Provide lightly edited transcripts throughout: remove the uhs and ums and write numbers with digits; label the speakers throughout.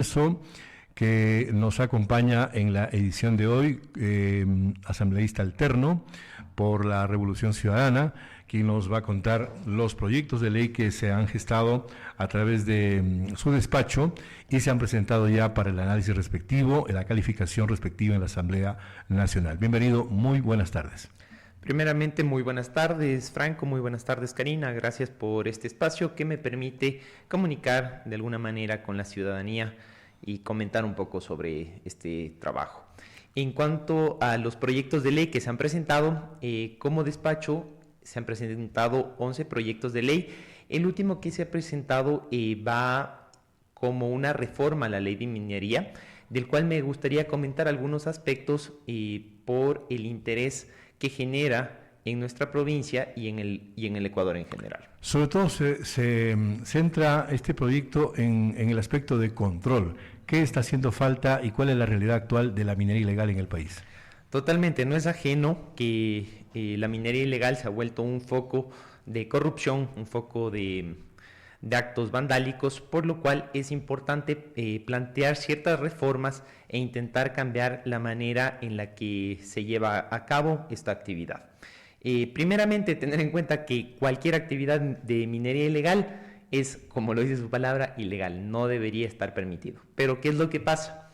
Speaker 1: Eso que nos acompaña en la edición de hoy, asambleísta alterno por la Revolución Ciudadana, quien nos va a contar los proyectos de ley que se han gestado a través de su despacho y se han presentado ya para el análisis respectivo, la calificación respectiva en la Asamblea Nacional. Bienvenido, muy buenas tardes.
Speaker 2: Primeramente, muy buenas tardes, Franco, muy buenas tardes, Karina. Gracias por este espacio que me permite comunicar de alguna manera con la ciudadanía y comentar un poco sobre este trabajo. En cuanto a los proyectos de ley que se han presentado, como despacho se han presentado 11 proyectos de ley. El último que se ha presentado va como una reforma a la ley de minería, del cual me gustaría comentar algunos aspectos por el interés que genera en nuestra provincia y en el Ecuador en general.
Speaker 1: Sobre todo se centra este proyecto en el aspecto de control. ¿Qué está haciendo falta y cuál es la realidad actual de la minería ilegal en el país?
Speaker 2: Totalmente, no es ajeno que la minería ilegal se ha vuelto un foco de corrupción, un foco de actos vandálicos, por lo cual es importante plantear ciertas reformas e intentar cambiar la manera en la que se lleva a cabo esta actividad. Primeramente, tener en cuenta que cualquier actividad de minería ilegal es, como lo dice su palabra, ilegal, no debería estar permitido. Pero, ¿qué es lo que pasa?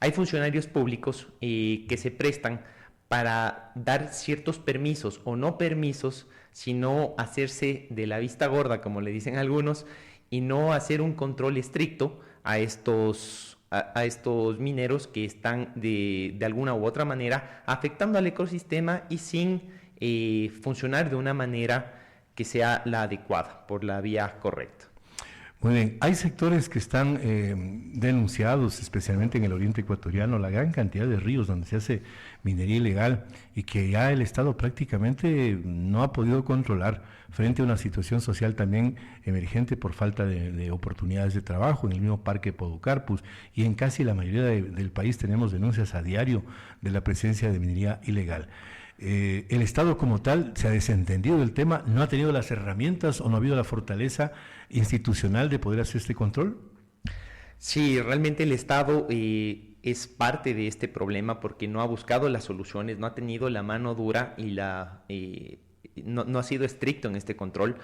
Speaker 2: Hay funcionarios públicos que se prestan para dar ciertos permisos o no permisos, sino hacerse de la vista gorda, como le dicen algunos, y no hacer un control estricto a estos mineros que están de alguna u otra manera afectando al ecosistema y sin funcionar de una manera que sea la adecuada, por la vía correcta.
Speaker 1: Muy bien, hay sectores que están denunciados, especialmente en el oriente ecuatoriano, la gran cantidad de ríos donde se hace minería ilegal y que ya el Estado prácticamente no ha podido controlar frente a una situación social también emergente por falta de oportunidades de trabajo. En el mismo Parque Podocarpus y en casi la mayoría del país tenemos denuncias a diario de la presencia de minería ilegal. El Estado como tal se ha desentendido del tema, no ha tenido las herramientas o no ha habido la fortaleza institucional de poder hacer este control.
Speaker 2: Sí, realmente el Estado es parte de este problema porque no ha buscado las soluciones, no ha tenido la mano dura y no ha sido estricto en este control,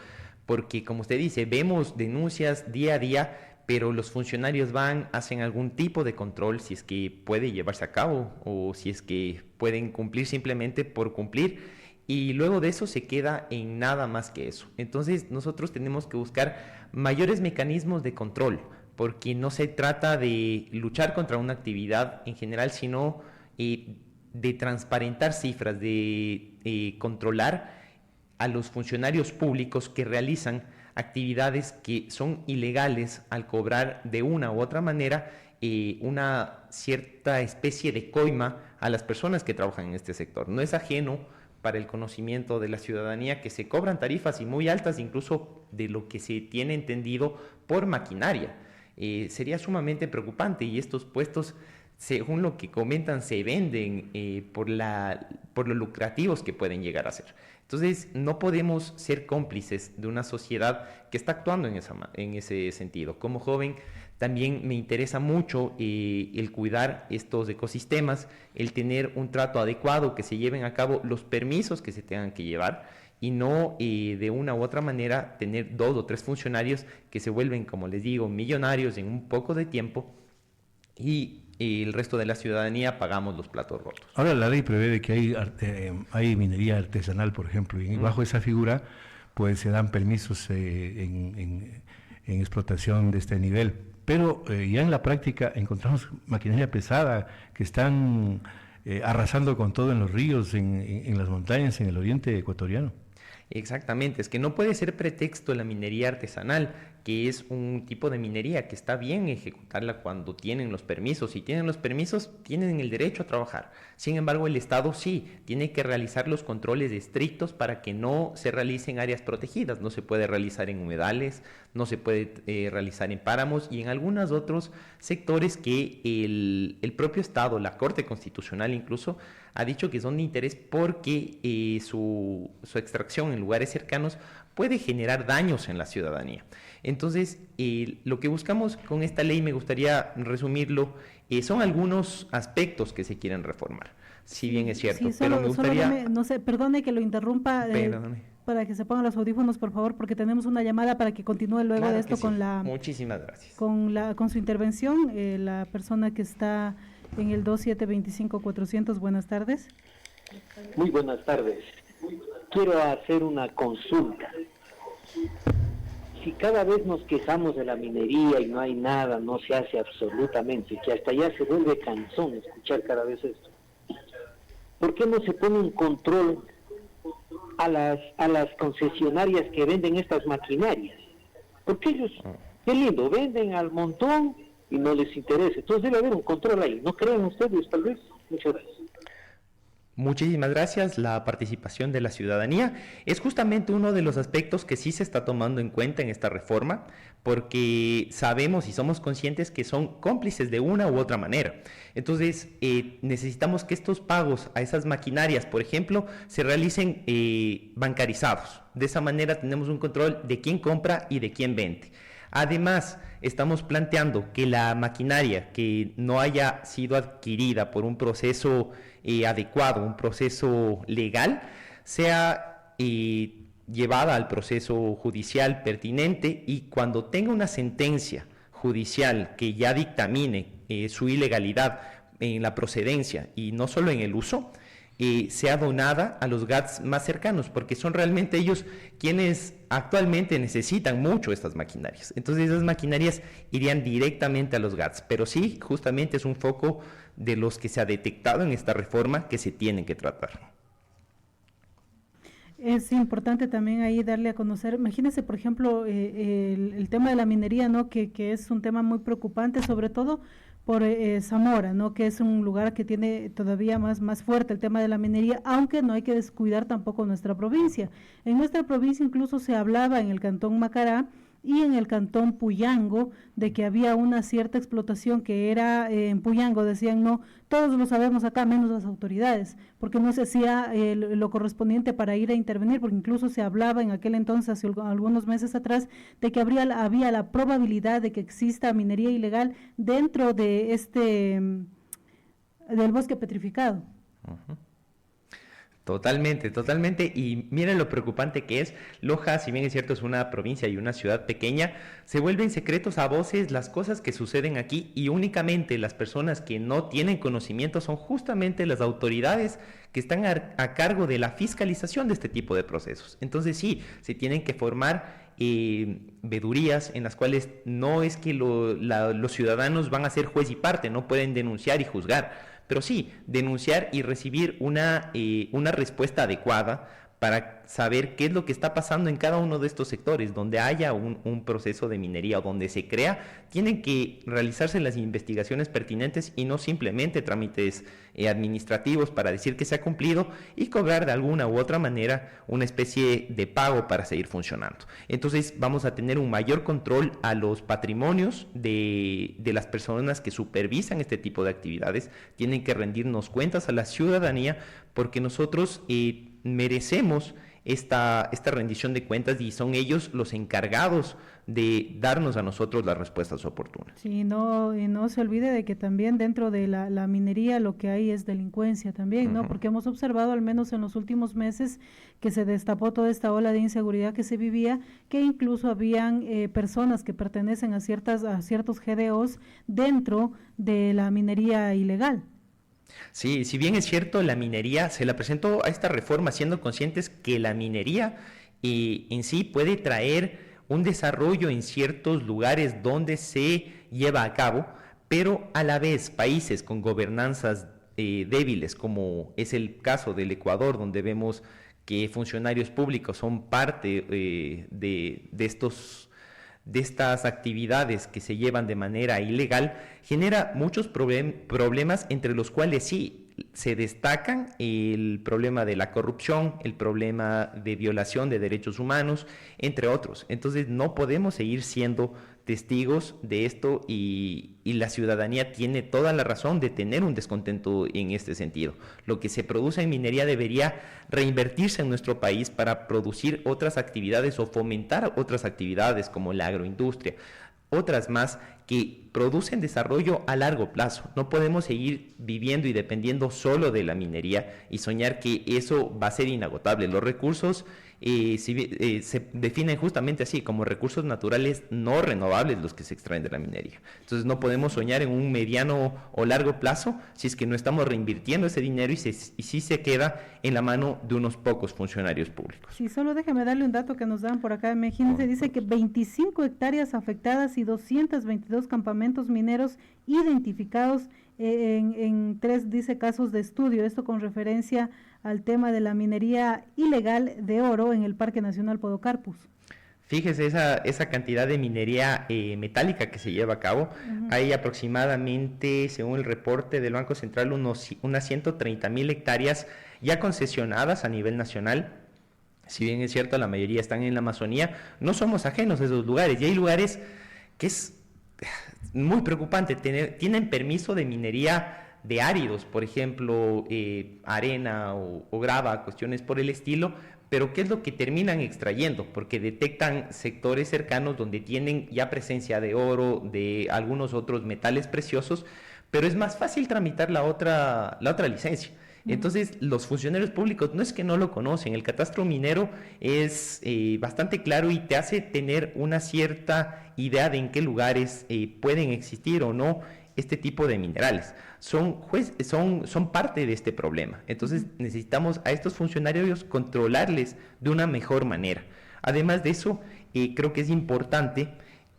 Speaker 2: porque como usted dice, vemos denuncias día a día, pero los funcionarios hacen algún tipo de control si es que puede llevarse a cabo o si es que pueden cumplir simplemente por cumplir, y luego de eso se queda en nada más que eso. Entonces nosotros tenemos que buscar mayores mecanismos de control, porque no se trata de luchar contra una actividad en general, sino de transparentar cifras, de controlar a los funcionarios públicos que realizan actividades que son ilegales al cobrar de una u otra manera una cierta especie de coima a las personas que trabajan en este sector. No es ajeno para el conocimiento de la ciudadanía que se cobran tarifas y muy altas, incluso de lo que se tiene entendido por maquinaria. Sería sumamente preocupante, y estos puestos, según lo que comentan, se venden por lo lucrativos que pueden llegar a ser. Entonces, no podemos ser cómplices de una sociedad que está actuando en ese sentido. Como joven, también me interesa mucho el cuidar estos ecosistemas, el tener un trato adecuado, que se lleven a cabo los permisos que se tengan que llevar, y no de una u otra manera tener 2 o 3 funcionarios que se vuelven, como les digo, millonarios en un poco de tiempo, y el resto de la ciudadanía pagamos los platos rotos.
Speaker 1: Ahora la ley prevé de que hay minería artesanal, por ejemplo, y bajo esa figura pues se dan permisos en explotación de este nivel. Pero ya en la práctica encontramos maquinaria pesada que están arrasando con todo en los ríos, en las montañas, en el oriente ecuatoriano.
Speaker 2: Exactamente, es que no puede ser pretexto la minería artesanal, que es un tipo de minería que está bien ejecutarla cuando tienen los permisos. Si tienen los permisos, tienen el derecho a trabajar. Sin embargo, el Estado sí tiene que realizar los controles estrictos para que no se realicen áreas protegidas. No se puede realizar en humedales, no se puede realizar en páramos y en algunos otros sectores que el propio Estado, la Corte Constitucional incluso, ha dicho que son de interés porque su extracción en lugares cercanos puede generar daños en la ciudadanía. Entonces, lo que buscamos con esta ley, me gustaría resumirlo, son algunos aspectos que se quieren reformar, si bien es cierto,
Speaker 3: sí,
Speaker 2: pero me gustaría...
Speaker 3: no sé, perdone que lo interrumpa, para que se pongan los audífonos, por favor, porque tenemos una llamada para que continúe luego
Speaker 2: Claro
Speaker 3: de esto
Speaker 2: sí.
Speaker 3: con la...
Speaker 2: Muchísimas gracias.
Speaker 3: Con su intervención, la persona que está en el 2725-400, buenas tardes.
Speaker 4: Muy buenas tardes. Quiero hacer una consulta. Si cada vez nos quejamos de la minería y no hay nada, no se hace absolutamente, que hasta ya se vuelve cansón escuchar cada vez esto, ¿por qué no se pone un control a las concesionarias que venden estas maquinarias? Porque ellos, qué lindo, venden al montón y no les interesa. Entonces debe haber un control ahí. ¿No creen ustedes, tal vez? Muchas gracias.
Speaker 2: Muchísimas gracias. La participación de la ciudadanía es justamente uno de los aspectos que sí se está tomando en cuenta en esta reforma, porque sabemos y somos conscientes que son cómplices de una u otra manera. Entonces, necesitamos que estos pagos a esas maquinarias, por ejemplo, se realicen bancarizados. De esa manera tenemos un control de quién compra y de quién vende. Además, estamos planteando que la maquinaria que no haya sido adquirida por un proceso adecuado, un proceso legal, sea llevada al proceso judicial pertinente, y cuando tenga una sentencia judicial que ya dictamine su ilegalidad en la procedencia y no solo en el uso, sea donada a los GATS más cercanos, porque son realmente ellos quienes actualmente necesitan mucho estas maquinarias. Entonces esas maquinarias irían directamente a los GATS, pero sí, justamente es un foco de los que se ha detectado en esta reforma que se tienen que tratar.
Speaker 3: Es importante también ahí darle a conocer, imagínense por ejemplo el tema de la minería, ¿no? Que es un tema muy preocupante, sobre todo por Zamora, ¿no? Que es un lugar que tiene todavía más fuerte el tema de la minería, aunque no hay que descuidar tampoco nuestra provincia. En nuestra provincia incluso se hablaba en el cantón Macará y en el cantón Puyango de que había una cierta explotación que era en Puyango, decían no, todos lo sabemos acá, menos las autoridades, porque no se hacía lo correspondiente para ir a intervenir, porque incluso se hablaba en aquel entonces, hace algunos meses atrás, de que había la probabilidad de que exista minería ilegal dentro de del bosque petrificado.
Speaker 2: Uh-huh. Totalmente, y miren lo preocupante que es. Loja, si bien es cierto es una provincia y una ciudad pequeña, se vuelven secretos a voces las cosas que suceden aquí, y únicamente las personas que no tienen conocimiento son justamente las autoridades que están a cargo de la fiscalización de este tipo de procesos. Entonces sí, se tienen que formar vedurías en las cuales no es que los ciudadanos van a ser juez y parte, no pueden denunciar y juzgar, pero sí, denunciar y recibir una respuesta adecuada para saber qué es lo que está pasando en cada uno de estos sectores. Donde haya un proceso de minería o donde se crea, tienen que realizarse las investigaciones pertinentes y no simplemente trámites administrativos para decir que se ha cumplido y cobrar de alguna u otra manera una especie de pago para seguir funcionando. Entonces vamos a tener un mayor control a los patrimonios de las personas que supervisan este tipo de actividades. Tienen que rendirnos cuentas a la ciudadanía, porque nosotros merecemos esta rendición de cuentas, y son ellos los encargados de darnos a nosotros las respuestas oportunas.
Speaker 3: Sí, y no se olvide de que también dentro de la minería lo que hay es delincuencia también, ¿no? Porque hemos observado, al menos en los últimos meses, que se destapó toda esta ola de inseguridad que se vivía, que incluso habían personas que pertenecen a ciertos GDOs dentro de la minería ilegal.
Speaker 2: Sí, si bien es cierto, la minería se la presentó a esta reforma siendo conscientes que la minería en sí puede traer un desarrollo en ciertos lugares donde se lleva a cabo, pero a la vez países con gobernanzas débiles, como es el caso del Ecuador, donde vemos que funcionarios públicos son parte de estas actividades que se llevan de manera ilegal, genera muchos problemas, entre los cuales sí se destacan el problema de la corrupción, el problema de violación de derechos humanos, entre otros. Entonces no podemos seguir siendo testigos de esto y la ciudadanía tiene toda la razón de tener un descontento en este sentido. Lo que se produce en minería debería reinvertirse en nuestro país para producir otras actividades o fomentar otras actividades como la agroindustria, otras más que producen desarrollo a largo plazo. No podemos seguir viviendo y dependiendo solo de la minería y soñar que eso va a ser inagotable. Los recursos se definen justamente así, como recursos naturales no renovables los que se extraen de la minería. Entonces no podemos soñar en un mediano o largo plazo si es que no estamos reinvirtiendo ese dinero y si se queda en la mano de unos pocos funcionarios públicos.
Speaker 3: Sí, solo déjame darle un dato que nos dan por acá. Imagínense, dice que 25 hectáreas afectadas y 222 campamentos mineros identificados en 3, dice, casos de estudio. Esto con referencia al tema de la minería ilegal de oro en el Parque Nacional Podocarpus.
Speaker 2: Fíjese esa cantidad de minería metálica que se lleva a cabo. Hay aproximadamente, según el reporte del Banco Central, unas 130,000 hectáreas ya concesionadas a nivel nacional. Si bien es cierto, la mayoría están en la Amazonía, no somos ajenos a esos lugares. Y hay lugares que es muy preocupante, tienen permiso de minería de áridos, por ejemplo, arena o grava, cuestiones por el estilo, pero ¿qué es lo que terminan extrayendo? Porque detectan sectores cercanos donde tienen ya presencia de oro, de algunos otros metales preciosos, pero es más fácil tramitar la otra licencia. Entonces, los funcionarios públicos no es que no lo conocen, el catastro minero es bastante claro y te hace tener una cierta idea de en qué lugares pueden existir o no este tipo de minerales. Son parte de este problema. Entonces, necesitamos a estos funcionarios controlarles de una mejor manera. Además de eso, creo que es importante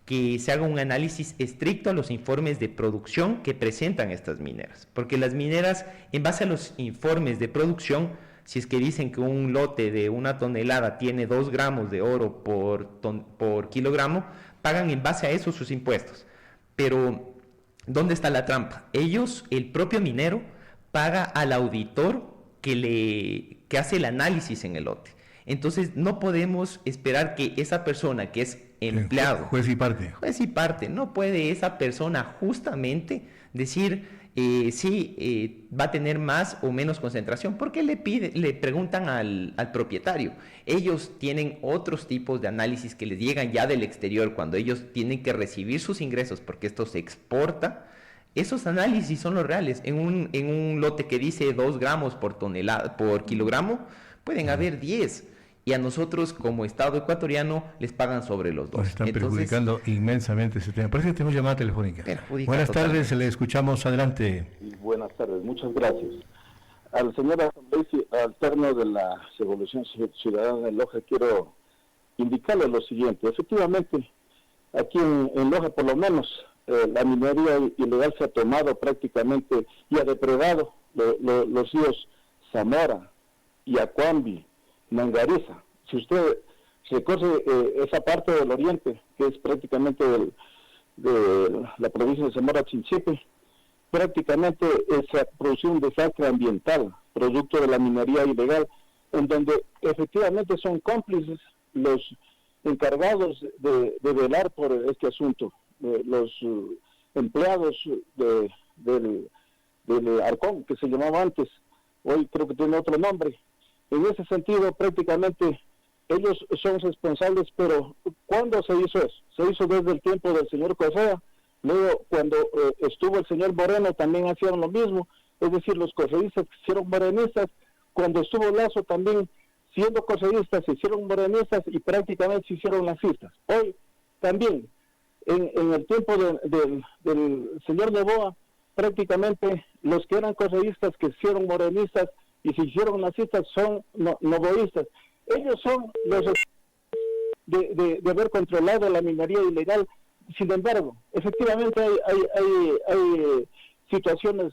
Speaker 2: que se haga un análisis estricto a los informes de producción que presentan estas mineras, porque las mineras, en base a los informes de producción, si es que dicen que un lote de 1 tonelada tiene 2 gramos de oro por kilogramo, pagan en base a eso sus impuestos. Pero, ¿dónde está la trampa? El propio minero, paga al auditor que hace el análisis en el lote. Entonces, no podemos esperar que esa persona que es empleado,
Speaker 1: juez y parte,
Speaker 2: no puede esa persona justamente decir si va a tener más o menos concentración, porque le preguntan al propietario. Ellos tienen otros tipos de análisis que les llegan ya del exterior, cuando ellos tienen que recibir sus ingresos, porque esto se exporta. Esos análisis son los reales. En un lote que dice 2 gramos por kilogramo, pueden haber 10. Y a nosotros, como Estado ecuatoriano, les pagan sobre los 2.
Speaker 1: Nos están perjudicando inmensamente ese tema. Parece que tenemos llamada telefónica. Buenas tardes, le escuchamos, adelante.
Speaker 5: Buenas tardes, muchas gracias. Al señor asambleísta, al término de la Revolución Ciudadana de Loja, quiero indicarle lo siguiente. Efectivamente, aquí en Loja, por lo menos, la minería ilegal se ha tomado prácticamente y ha depredado los ríos Zamora, Yacuambi, Mangariza. Si usted recorre esa parte del oriente, que es prácticamente de la provincia de Zamora Chinchipe, prácticamente se ha producido un desastre ambiental, producto de la minería ilegal, en donde efectivamente son cómplices los encargados de velar por este asunto, los empleados del Arcón, que se llamaba antes, hoy creo que tiene otro nombre. En ese sentido, prácticamente ellos son responsables, pero ¿cuándo se hizo eso? Se hizo desde el tiempo del señor Correa. Luego, cuando estuvo el señor Moreno, también hacían lo mismo. Es decir, los correístas se hicieron morenistas. Cuando estuvo Lazo, también siendo correístas, se hicieron morenistas y prácticamente se hicieron nazistas. Hoy, también, en el tiempo del señor Noboa, prácticamente los que eran correístas, que se hicieron morenistas, y se hicieron nazistas, son novoístas. Ellos son los de haber controlado la minería ilegal. Sin embargo, efectivamente hay situaciones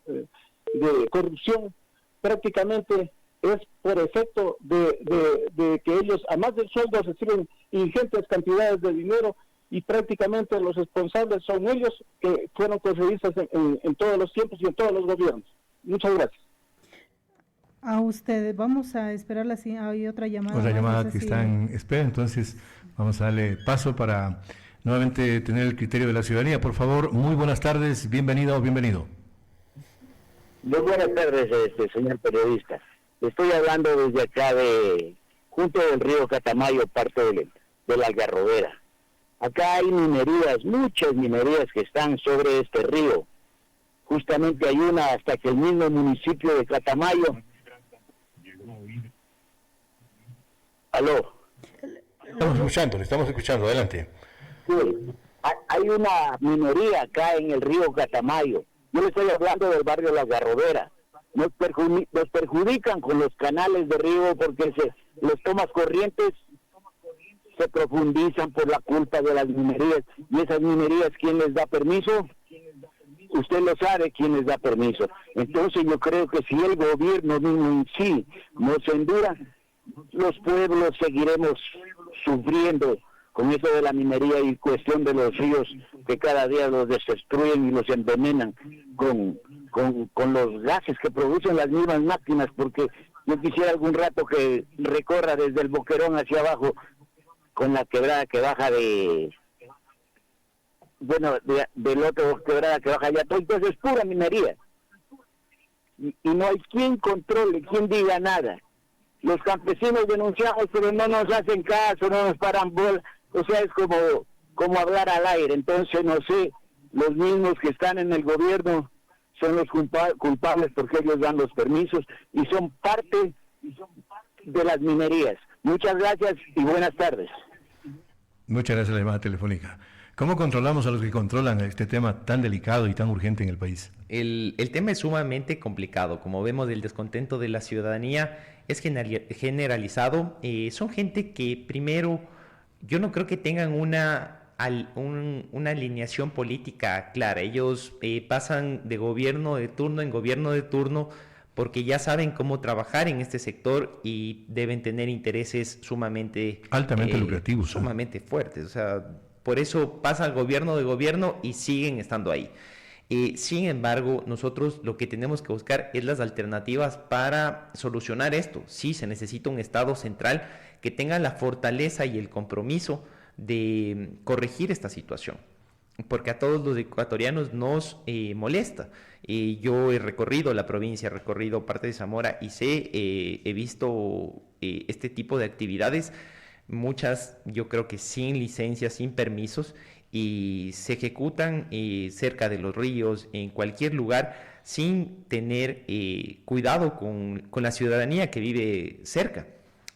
Speaker 5: de corrupción. Prácticamente es por efecto de que ellos, además del sueldo, reciben ingentes cantidades de dinero, y prácticamente los responsables son ellos, que fueron correístas en todos los tiempos y en todos los gobiernos. Muchas gracias.
Speaker 3: A ustedes, vamos a esperar hay otra llamada.
Speaker 1: Otra llamada que está en espera, entonces vamos a darle paso para nuevamente tener el criterio de la ciudadanía. Por favor, muy buenas tardes, bienvenido o bienvenido.
Speaker 6: Muy buenas tardes, señor periodista. Estoy hablando desde acá junto del río Catamayo, parte de la Algarrobera. Acá hay minerías, muchas minerías que están sobre este río. Justamente hay una hasta que el mismo municipio de Catamayo. ¿Aló?
Speaker 1: Le estamos escuchando, adelante.
Speaker 6: Sí, hay una minería acá en el río Catamayo. Yo le estoy hablando del barrio La Algarrobera. Nos perjudican con los canales de río porque las tomas corrientes se profundizan por la culpa de las minerías. Y esas minerías, ¿quién les da permiso? Usted lo sabe quién les da permiso. Entonces yo creo que si el gobierno mismo en sí no se endura, los pueblos seguiremos sufriendo con eso de la minería y cuestión de los ríos que cada día los destruyen y los envenenan con los gases que producen las mismas máquinas, porque yo quisiera algún rato que recorra desde el Boquerón hacia abajo con la quebrada que baja del otro quebrada que baja allá, entonces es pura minería y no hay quien controle, quien diga nada. Los campesinos denunciamos, pero no nos hacen caso, no nos paran bola, o sea, es como hablar al aire. Entonces, no sé, los mismos que están en el gobierno son los culpables porque ellos dan los permisos y son parte de las minerías. Muchas gracias y buenas tardes.
Speaker 1: Muchas gracias a la llamada telefónica. ¿Cómo controlamos a los que controlan este tema tan delicado y tan urgente en el país?
Speaker 2: El tema es sumamente complicado. Como vemos, el descontento de la ciudadanía es generalizado. Son gente que primero, yo no creo que tengan una alineación política clara. Ellos pasan de gobierno de turno en gobierno de turno porque ya saben cómo trabajar en este sector y deben tener intereses sumamente...
Speaker 1: altamente lucrativos.
Speaker 2: Sumamente fuertes. O sea, por eso pasa el gobierno de gobierno y siguen estando ahí. Sin embargo, nosotros lo que tenemos que buscar es las alternativas para solucionar esto. Sí, se necesita un Estado central que tenga la fortaleza y el compromiso de corregir esta situación, porque a todos los ecuatorianos nos molesta. Yo he recorrido la provincia, he recorrido parte de Zamora y he visto este tipo de actividades, muchas yo creo que sin licencias, sin permisos, y se ejecutan cerca de los ríos, en cualquier lugar, sin tener cuidado con la ciudadanía que vive cerca.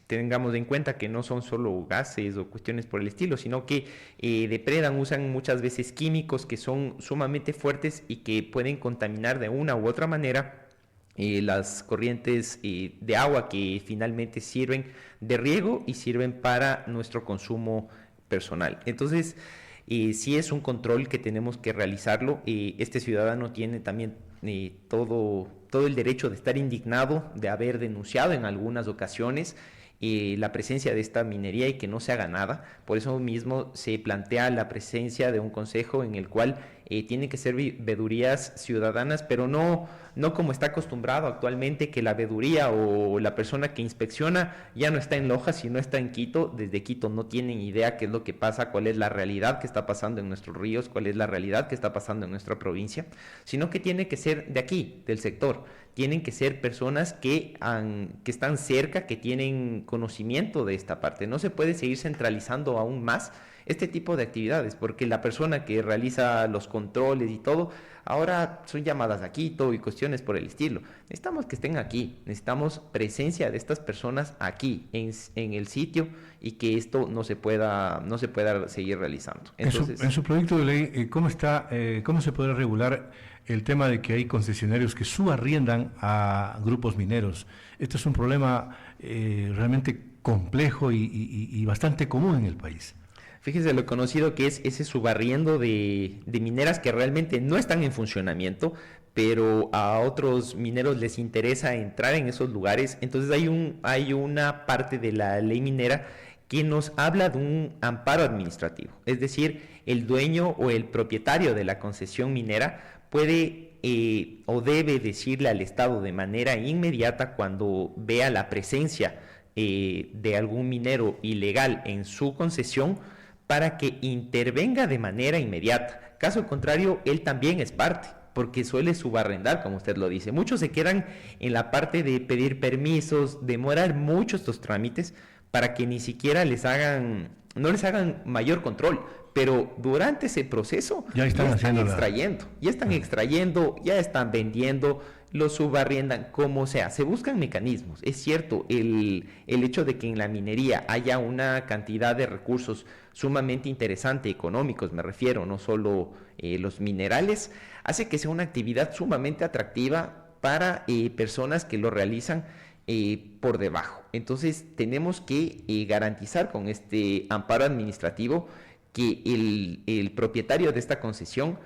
Speaker 2: Tengamos en cuenta que no son solo gases o cuestiones por el estilo, sino que depredan, usan muchas veces químicos que son sumamente fuertes y que pueden contaminar de una u otra manera las corrientes de agua que finalmente sirven de riego y sirven para nuestro consumo personal. Entonces, sí es un control que tenemos que realizarlo. Este ciudadano tiene también todo el derecho de estar indignado, de haber denunciado en algunas ocasiones la presencia de esta minería y que no se haga nada. Por eso mismo se plantea la presencia de un consejo en el cual tienen que ser veedurías ciudadanas, pero no como está acostumbrado actualmente, que la veeduría o la persona que inspecciona ya no está en Loja, sino está en Quito. Desde Quito no tienen idea qué es lo que pasa, cuál es la realidad que está pasando en nuestros ríos, cuál es la realidad que está pasando en nuestra provincia, sino que tiene que ser de aquí, del sector. Tienen que ser personas que están cerca, que tienen conocimiento de esta parte. No se puede seguir centralizando aún más este tipo de actividades, porque la persona que realiza los controles y todo, ahora son llamadas a Quito y cuestiones por el estilo. Necesitamos que estén aquí, necesitamos presencia de estas personas aquí, en el sitio, y que esto no se pueda seguir realizando. Entonces,
Speaker 1: en su proyecto de ley, ¿cómo se podrá regular el tema de que hay concesionarios que subarriendan a grupos mineros? Este es un problema realmente complejo y bastante común en el país.
Speaker 2: Fíjese lo conocido que es ese subarriendo de mineras que realmente no están en funcionamiento, pero a otros mineros les interesa entrar en esos lugares. Entonces hay una parte de la ley minera que nos habla de un amparo administrativo. Es decir, el dueño o el propietario de la concesión minera puede o debe decirle al Estado de manera inmediata, cuando vea la presencia de algún minero ilegal en su concesión, para que intervenga de manera inmediata. Caso contrario, él también es parte, porque suele subarrendar, como usted lo dice. Muchos se quedan en la parte de pedir permisos, demorar mucho estos trámites para que ni siquiera no les hagan mayor control, pero durante ese proceso
Speaker 1: ya están
Speaker 2: extrayendo, ya están vendiendo, lo subarriendan, como sea. Se buscan mecanismos. Es cierto, el hecho de que en la minería haya una cantidad de recursos sumamente interesante, económicos me refiero, no solo los minerales, hace que sea una actividad sumamente atractiva para personas que lo realizan por debajo. Entonces tenemos que garantizar con este amparo administrativo que el propietario de esta concesión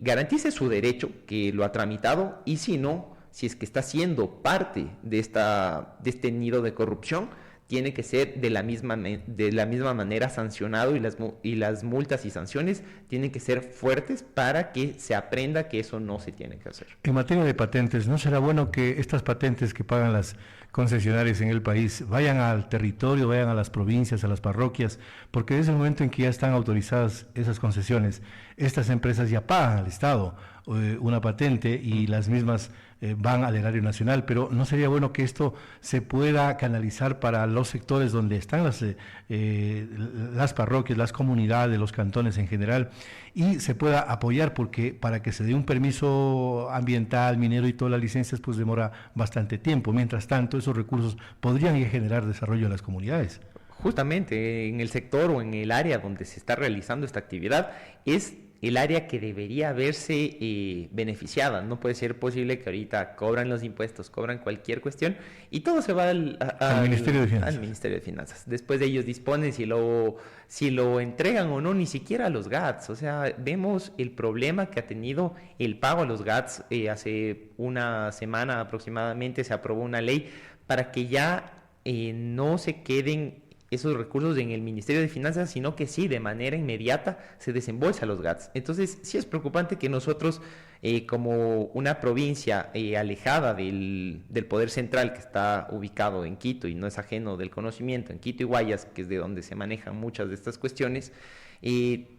Speaker 2: garantice su derecho, que lo ha tramitado, y si no, si es que está siendo parte de este nido de corrupción, tiene que ser de la misma manera sancionado, y las multas y sanciones tienen que ser fuertes para que se aprenda que eso no se tiene que hacer.
Speaker 1: En materia de patentes, ¿no será bueno que estas patentes que pagan las concesionarias en el país vayan al territorio, vayan a las provincias, a las parroquias? Porque desde el momento en que ya están autorizadas esas concesiones, estas empresas ya pagan al Estado una patente y las mismas van al erario nacional, pero ¿no sería bueno que esto se pueda canalizar para los sectores donde están las parroquias, las comunidades, los cantones en general, y se pueda apoyar? Porque para que se dé un permiso ambiental, minero y todas las licencias, pues demora bastante tiempo. Mientras tanto, esos recursos podrían generar desarrollo en las comunidades.
Speaker 2: Justamente en el sector o en el área donde se está realizando esta actividad es el área que debería verse beneficiada. No puede ser posible que ahorita cobran los impuestos, cobran cualquier cuestión y todo se va al
Speaker 1: Ministerio de Finanzas.
Speaker 2: Al Ministerio de Finanzas. Después de ellos disponen si lo entregan o no, ni siquiera a los GATS. O sea, vemos el problema que ha tenido el pago a los GATS. Hace una semana aproximadamente se aprobó una ley para que ya no se queden esos recursos en el Ministerio de Finanzas, sino que sí, de manera inmediata se desembolsa a los GATS. Entonces, sí es preocupante que nosotros, como una provincia alejada del poder central, que está ubicado en Quito y no es ajeno del conocimiento, en Quito y Guayas, que es de donde se manejan muchas de estas cuestiones,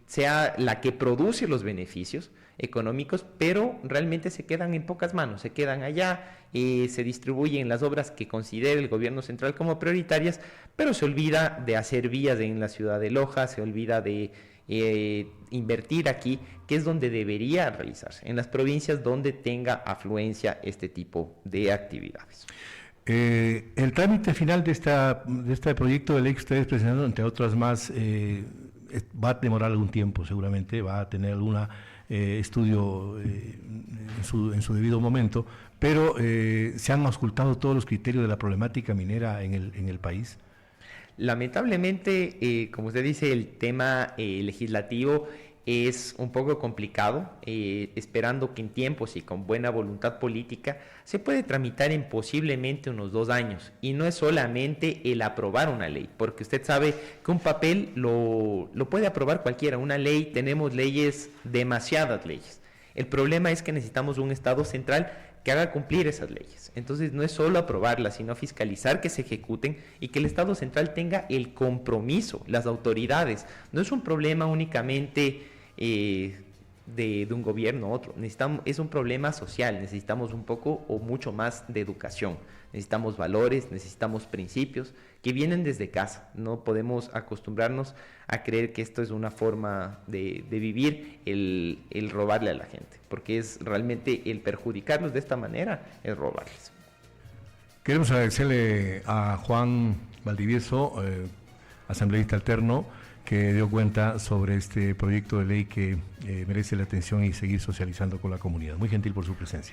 Speaker 2: sea la que produce los beneficios económicos, pero realmente se quedan en pocas manos, se quedan allá, se distribuyen las obras que considere el gobierno central como prioritarias, pero se olvida de hacer vías en la ciudad de Loja, se olvida de invertir aquí, que es donde debería realizarse, en las provincias donde tenga afluencia este tipo de actividades.
Speaker 1: El trámite final de este proyecto de ley que ustedes presentaron, entre otras más, va a demorar algún tiempo seguramente, va a tener algún estudio en su debido momento, pero ¿se han auscultado todos los criterios de la problemática minera en el país?
Speaker 2: Lamentablemente, como usted dice, el tema legislativo es un poco complicado, esperando que en tiempos y con buena voluntad política se puede tramitar en posiblemente unos 2 años, y no es solamente el aprobar una ley, porque usted sabe que un papel lo puede aprobar cualquiera. Una ley, tenemos leyes, demasiadas leyes. El problema es que necesitamos un Estado central que haga cumplir esas leyes. Entonces no es solo aprobarlas, sino fiscalizar que se ejecuten y que el Estado central tenga el compromiso, las autoridades. No es un problema únicamente de un gobierno a otro. Es un problema social. Necesitamos un poco o mucho más de educación. Necesitamos valores, necesitamos principios que vienen desde casa. No podemos acostumbrarnos a creer que esto es una forma de vivir, el robarle a la gente, porque es realmente el perjudicarlos de esta manera, es robarles.
Speaker 1: Queremos agradecerle a Juan Valdivieso, asambleísta alterno, que dio cuenta sobre este proyecto de ley que merece la atención y seguir socializando con la comunidad. Muy gentil por su presencia.